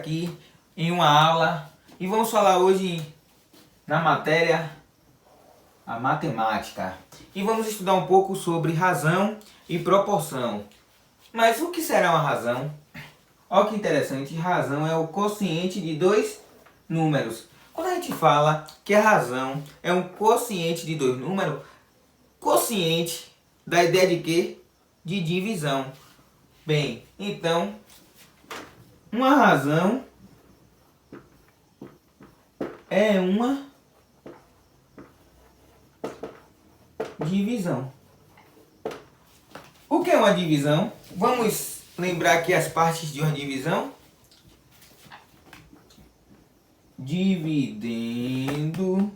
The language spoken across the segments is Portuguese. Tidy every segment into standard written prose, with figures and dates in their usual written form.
aqui em uma aula e vamos falar hoje na matéria a matemática. E vamos estudar um pouco sobre razão e proporção. Mas o que será uma razão? Olha que interessante, razão é o quociente de dois números. Quando a gente fala que a razão é um quociente de dois números, quociente dá ideia de quê? De divisão. Bem, então, uma razão é uma divisão. O que é uma divisão? Vamos lembrar aqui as partes de uma divisão. Dividendo,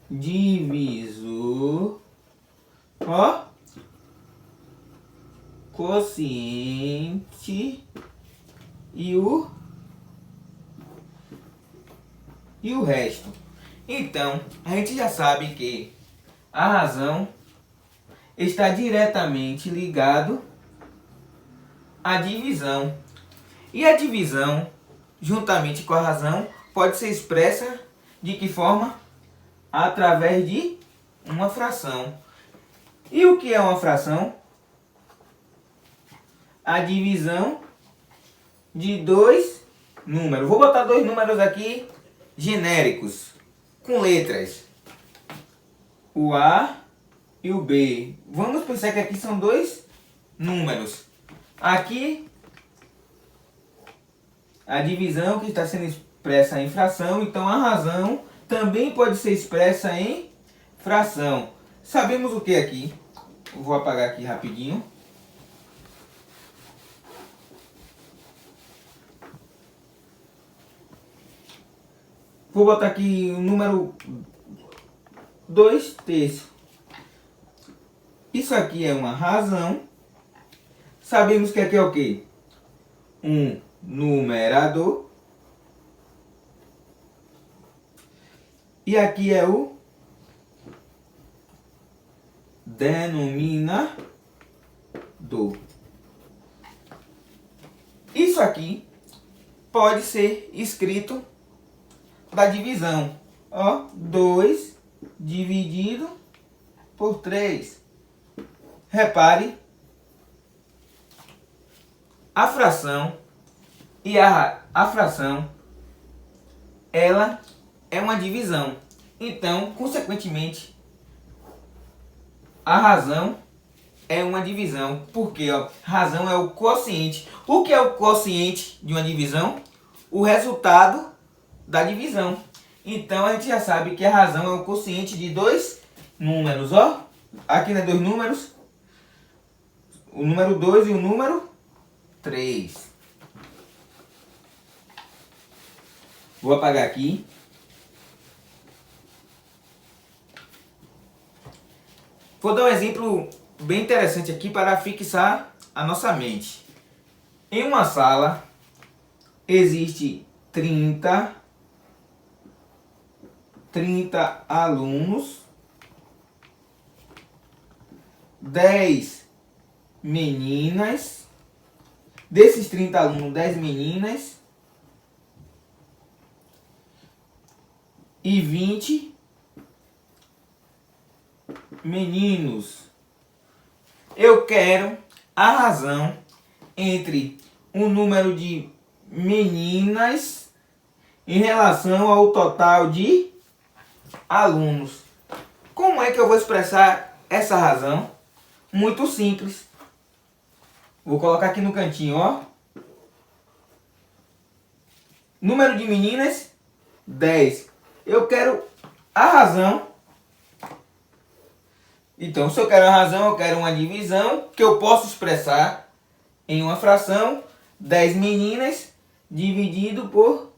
divisor, ó, quociente e o resto. Então, a gente já sabe que a razão está diretamente ligado à divisão. E a divisão, juntamente com a razão, pode ser expressa de que forma? Através de uma fração. E o que é uma fração? A divisão de dois números. Vou botar dois números aqui genéricos, com letras. O A e o B. Vamos pensar que aqui são dois números. Aqui, a divisão que está sendo expressa em fração, então a razão também pode ser expressa em fração. Sabemos o que aqui? Vou apagar aqui rapidinho. Vou botar aqui o número 2/3. Isso aqui é uma razão. Sabemos que aqui é o quê? Um numerador. E aqui é o denominador. Isso aqui pode ser escrito da divisão. Ó, 2 dividido por 3. Repare, a fração e a fração, ela é uma divisão. Então, consequentemente, a razão é uma divisão. Porque, ó, razão é o quociente. O que é o quociente de uma divisão? O resultado da divisão. Então, a gente já sabe que a razão é o quociente de dois números. Ó, aqui né, dois números. O número 2 e o número 3. Vou apagar aqui. Vou dar um exemplo bem interessante aqui para fixar a nossa mente. Em uma sala existe 30 alunos, 10 meninas. Desses 30 alunos, 10 meninas e 20 meninos. Eu quero a razão entre o número de meninas em relação ao total de alunos. Como é que eu vou expressar essa razão? Muito simples. Vou colocar aqui no cantinho, ó. Número de meninas, 10. Eu quero a razão. Então, se eu quero a razão, eu quero uma divisão que eu posso expressar em uma fração. 10 meninas dividido por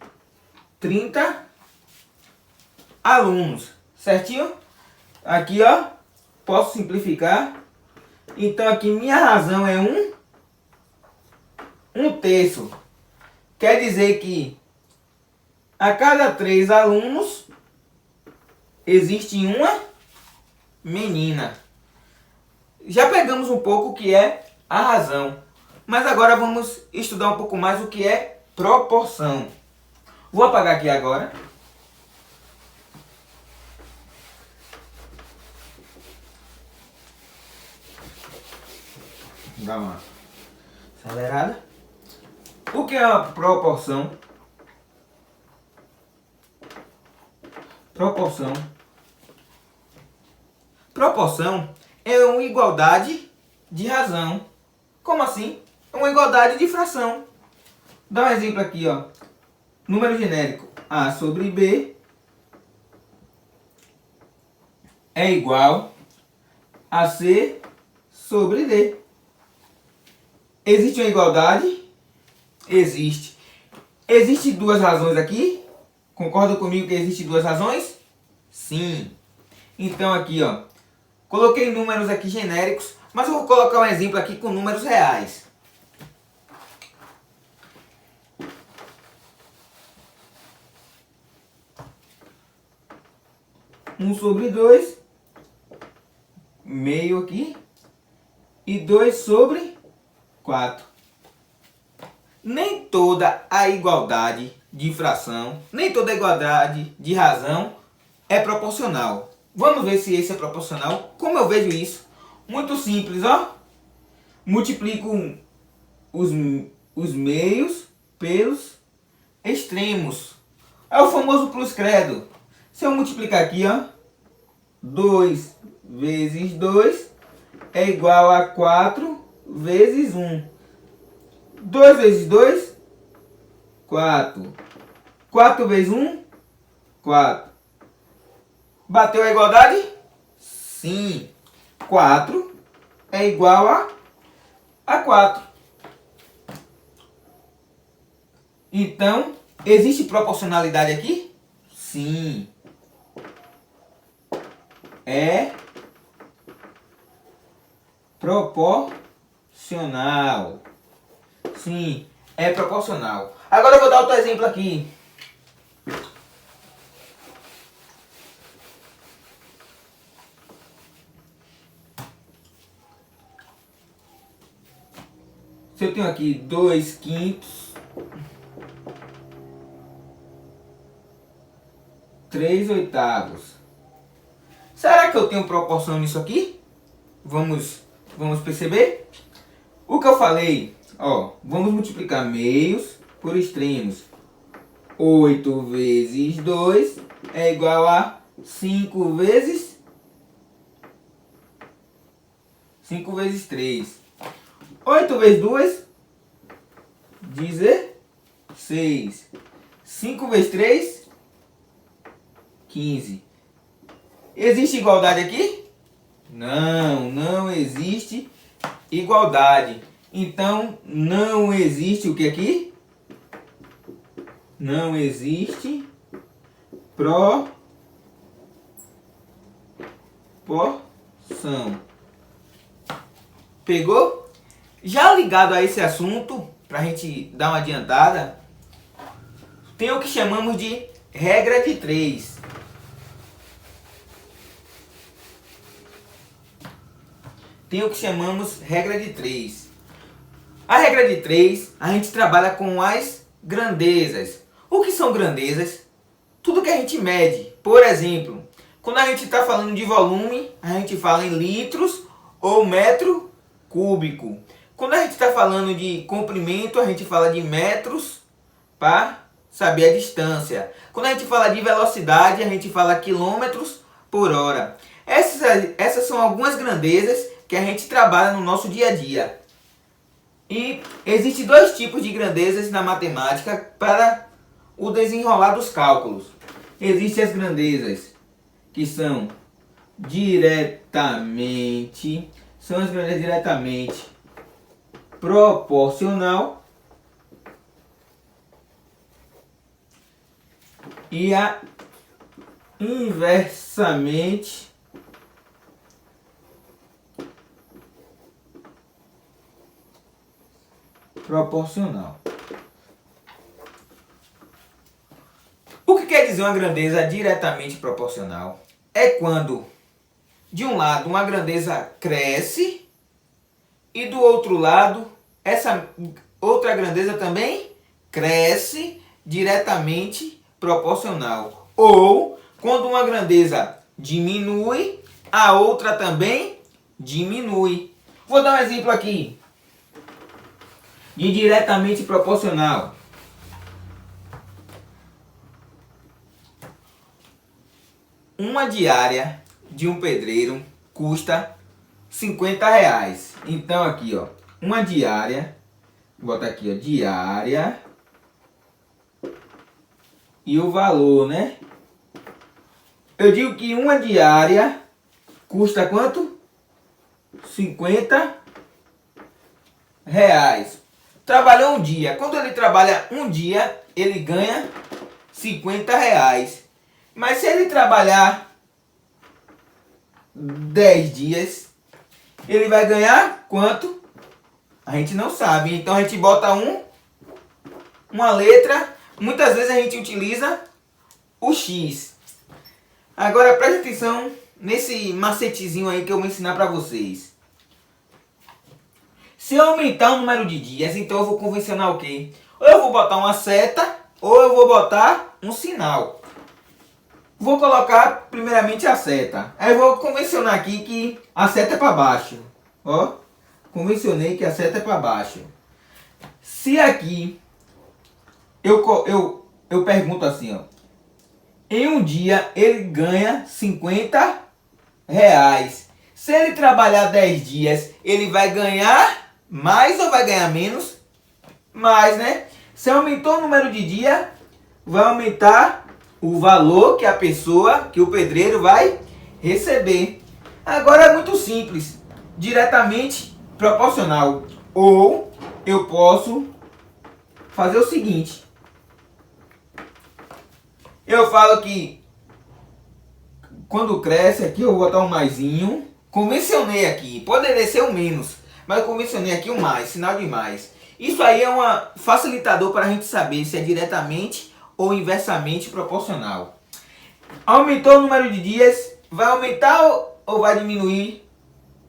30 alunos. Certinho? Aqui, ó. Posso simplificar. Então, aqui minha razão é 1/3. Quer dizer que a cada 3 alunos existe uma menina. Já pegamos um pouco o que é a razão. Mas agora vamos estudar um pouco mais o que é proporção. Vou apagar aqui agora. Dá uma acelerada. O que é uma proporção? Proporção é uma igualdade de razão. Como assim? É uma igualdade de fração. Dá um exemplo aqui, ó. Número genérico A sobre B é igual a C sobre D. Existe uma igualdade? Existe. Existem duas razões aqui? Concorda comigo que existem duas razões? Sim. Então aqui, ó, coloquei números aqui genéricos, mas eu vou colocar um exemplo aqui com números reais. Um sobre 2, meio aqui, e 2 sobre 4. Nem toda a igualdade de fração, nem toda a igualdade de razão é proporcional. Vamos ver se esse é proporcional. Como eu vejo isso? Muito simples, ó. Multiplico os meios pelos extremos. É o famoso plus credo. Se eu multiplicar aqui, ó, 2 vezes 2 é igual a 4 vezes 1. 2 vezes 2, 4. 4 vezes 1, 4. Bateu a igualdade? Sim. 4 é igual a 4. Então, existe proporcionalidade aqui? Sim. É proporcional. Sim, é proporcional. Agora eu vou dar outro exemplo aqui. Se eu tenho aqui 2 quintos, 3 oitavos. Será que eu tenho proporção nisso aqui? Vamos perceber? O que eu falei, ó, vamos multiplicar meios por extremos. 8 vezes 2 é igual a 5 vezes 3. 8 vezes 2, 16. 5 vezes 3, 15. Existe igualdade aqui? Não, não existe igualdade. Então, não existe o que aqui? Não existe proporção. Pegou? Já ligado a esse assunto, para a gente dar uma adiantada, tem o que chamamos de regra de 3. Tem o que chamamos regra de 3. A regra de 3, a gente trabalha com as grandezas. O que são grandezas? Tudo que a gente mede. Por exemplo, quando a gente está falando de volume, a gente fala em litros ou metro cúbico. Quando a gente está falando de comprimento, a gente fala de metros para saber a distância. Quando a gente fala de velocidade, a gente fala quilômetros por hora. Essas são algumas grandezas que a gente trabalha no nosso dia a dia. E existem dois tipos de grandezas na matemática para o desenrolar dos cálculos. Existem as grandezas que são diretamente proporcional e a inversamente proporcional. O que quer dizer uma grandeza diretamente proporcional? É quando, de um lado, uma grandeza cresce e do outro lado essa outra grandeza também cresce diretamente proporcional. Ou, quando uma grandeza diminui, a outra também diminui. Vou dar um exemplo aqui de diretamente proporcional. Uma diária de um pedreiro custa R$ 50. Então aqui, ó, uma diária, vou botar aqui, ó, diária e o valor, né? Eu digo que uma diária custa quanto? R$ 50. Trabalhou um dia. Quando ele trabalha um dia, ele ganha R$ 50. Mas se ele trabalhar 10 dias, ele vai ganhar quanto? A gente não sabe. Então a gente bota uma letra. Muitas vezes a gente utiliza o X. Agora preste atenção nesse macetezinho aí que eu vou ensinar para vocês. Se eu aumentar o número de dias, então eu vou convencionar o quê? Ou eu vou botar uma seta, ou eu vou botar um sinal. Vou colocar primeiramente a seta. Aí eu vou convencionar aqui que a seta é para baixo. Ó, convencionei que a seta é para baixo. Se aqui eu pergunto assim, ó. Em um dia ele ganha R$ 50. Se ele trabalhar 10 dias, ele vai ganhar mais ou vai ganhar menos? Mais, né? Se aumentou o número de dias, vai aumentar o valor que a pessoa, que o pedreiro vai receber. Agora é muito simples, diretamente proporcional. Ou eu posso fazer o seguinte. Eu falo que quando cresce aqui eu vou botar um maisinho. Convencionei aqui, poderia ser um menos, mas eu convencionei aqui um mais, sinal de mais. Isso aí é um facilitador para a gente saber se é diretamente ou inversamente proporcional. Aumentou o número de dias, vai aumentar ou vai diminuir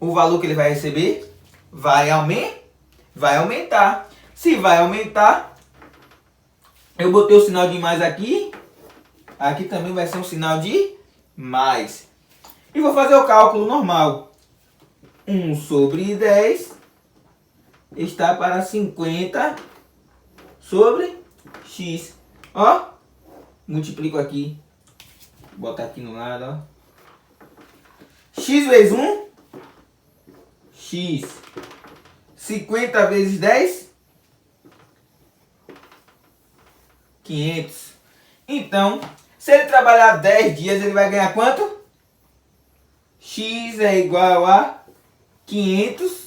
o valor que ele vai receber? Vai aumentar. Se vai aumentar, eu botei o sinal de mais aqui. Aqui também vai ser um sinal de mais. E vou fazer o cálculo normal. 1/10 está para 50 sobre x. Ó, multiplico aqui. Vou botar aqui no lado, ó. X vezes 1, x. 50 vezes 10, 500. Então, se ele trabalhar 10 dias, ele vai ganhar quanto? X é igual a R$ 500.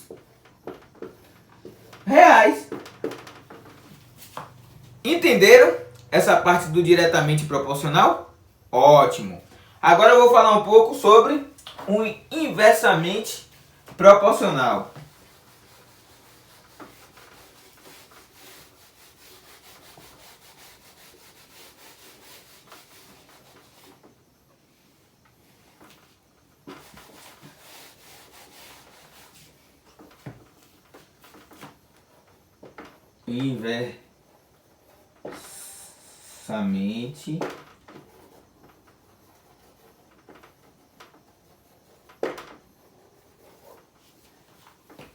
Entenderam essa parte do diretamente proporcional? Ótimo. Agora eu vou falar um pouco sobre o inversamente proporcional.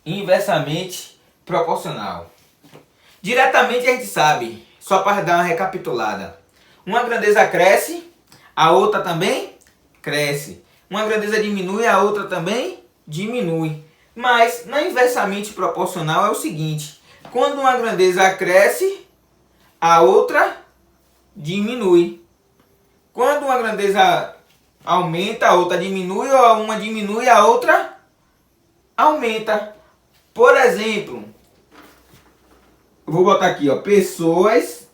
Inversamente proporcional. Diretamente a gente sabe, só para dar uma recapitulada. Uma grandeza cresce, a outra também cresce. Uma grandeza diminui, a outra também diminui. Mas na inversamente proporcional é o seguinte: quando uma grandeza cresce, a outra diminui. Quando uma grandeza aumenta, a outra diminui, ou uma diminui, a outra aumenta. Por exemplo, eu vou botar aqui, ó, pessoas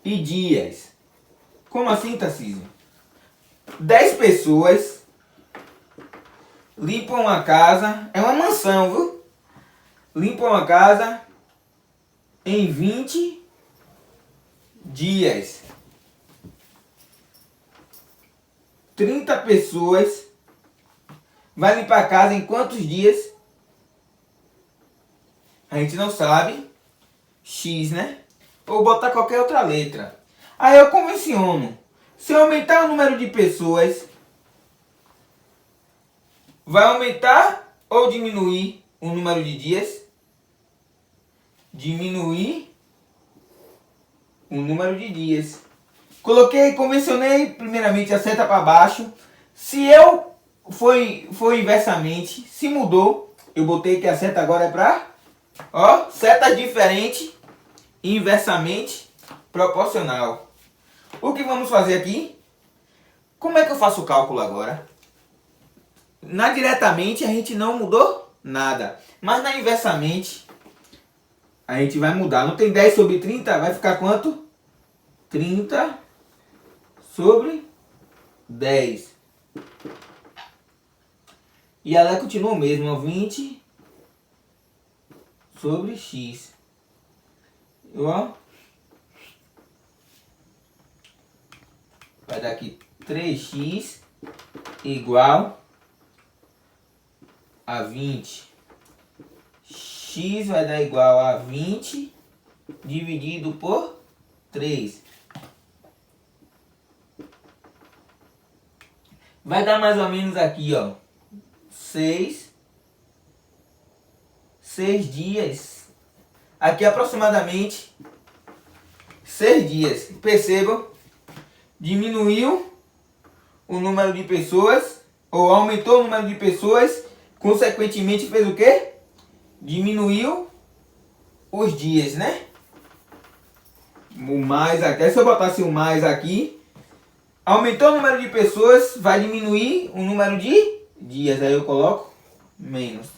e dias. Como assim, Tarcísio? 10 pessoas limpam a casa, é uma mansão, viu? Limpam a casa em 20 dias. 30 pessoas vai limpar a casa em quantos dias? A gente não sabe. X, né? Ou botar qualquer outra letra. Aí eu convenciono. Se eu aumentar o número de pessoas, vai aumentar ou diminuir o número de dias? Diminuir o número de dias. Coloquei, convencionei primeiramente a seta para baixo. Se eu foi inversamente, se mudou, eu botei que a seta agora é para, ó, seta diferente, inversamente proporcional. O que vamos fazer aqui? Como é que eu faço o cálculo agora? Na diretamente a gente não mudou nada, mas na inversamente a gente vai mudar. Não tem 10 sobre 30, vai ficar quanto? 30 sobre 10. E ela continua o mesmo, 20 sobre x. Ó, vai dar aqui 3x igual a 20. X vai dar igual a 20 dividido por 3. Vai dar mais ou menos aqui, ó, 6 dias. Aqui aproximadamente 6 dias. Percebam, diminuiu o número de pessoas, ou aumentou o número de pessoas, consequentemente fez o quê? Diminuiu os dias, né? O mais aqui, se eu botasse o mais aqui, aumentou o número de pessoas, vai diminuir o número de dias. Aí eu coloco menos.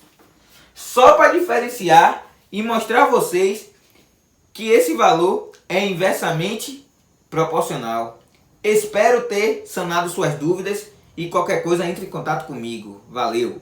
Só para diferenciar e mostrar a vocês que esse valor é inversamente proporcional. Espero ter sanado suas dúvidas e qualquer coisa entre em contato comigo. Valeu!